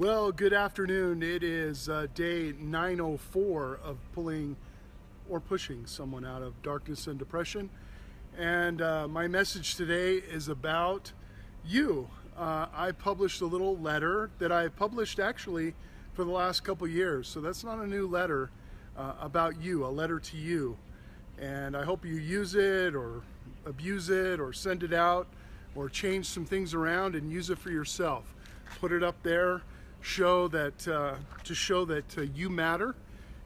Well, good afternoon. It is day 904 of pulling or pushing someone out of darkness and depression. And my message today is about you. I published a little letter that I published actually for the last couple years. So that's not a new letter about you, a letter to you. And I hope you use it or abuse it or send it out or change some things around and use it for yourself. Put it up there. Show that to show that you matter,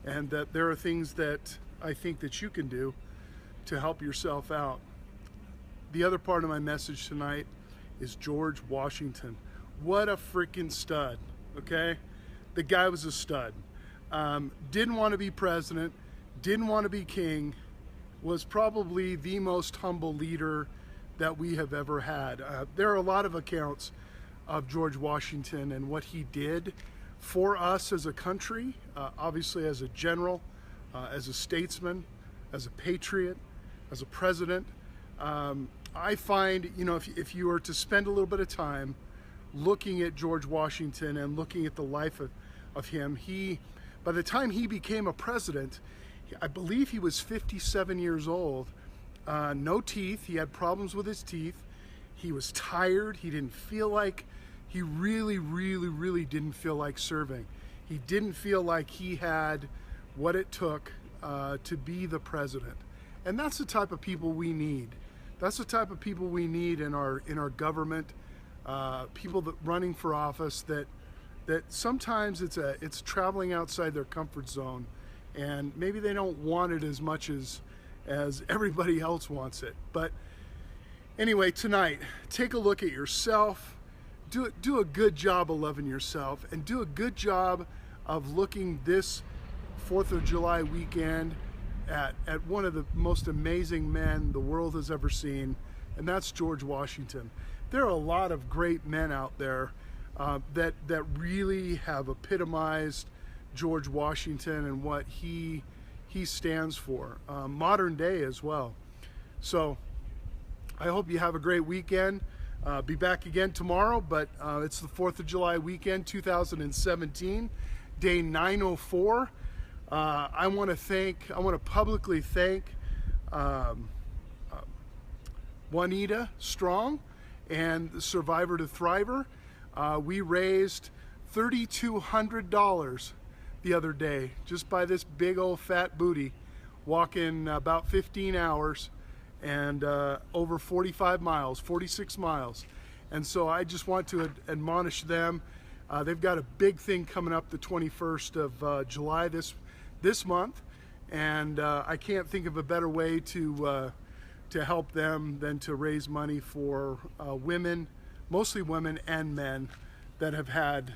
and that there are things that I think that you can do to help yourself out. The other part of my message tonight is George Washington. What a freaking stud, okay? The guy was a stud. Didn't want to be president, didn't want to be king, was probably the most humble leader that we have ever had. There are a lot of accounts of George Washington and what he did for us as a country, obviously as a general, as a statesman, as a patriot, as a president. I find, you know, if you were to spend a little bit of time looking at George Washington and looking at the life of him, by the time he became a president, I believe he was 57 years old, no teeth, he had problems with his teeth, he was tired, he didn't feel like, he really didn't feel like serving. He didn't feel like he had what it took to be the president. And that's the type of people we need. That's the type of people we need in our government, people that running for office that sometimes it's traveling outside their comfort zone, and maybe they don't want it as much as everybody else wants it. But anyway, tonight, take a look at yourself. Do a good job of loving yourself, and do a good job of looking this 4th of July weekend at one of the most amazing men the world has ever seen, and that's George Washington. There are a lot of great men out there that really have epitomized George Washington and what he stands for, modern day as well. So I hope you have a great weekend. Be back again tomorrow, but it's the 4th of July weekend, 2017, day 904. I want to publicly thank Juanita Strong and the Survivor to Thriver. We raised $3,200 the other day just by this big old fat booty walking about 15 hours and over 45 miles, 46 miles. And so I just want to admonish them. They've got a big thing coming up the 21st of July this month, and I can't think of a better way to help them than to raise money for women, mostly women and men that have had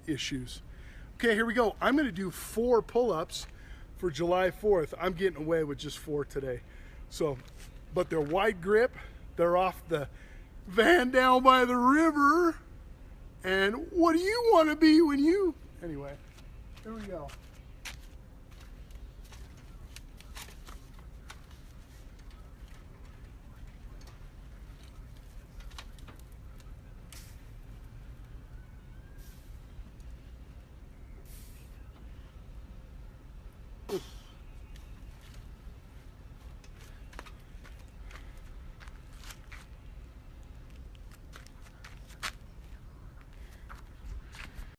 issues. Okay, here we go. I'm going to do 4 pull-ups for July 4th. I'm getting away with just 4 today. So, but they're wide grip. They're off the van down by the river. And what do you want to be when you... Anyway, here we go.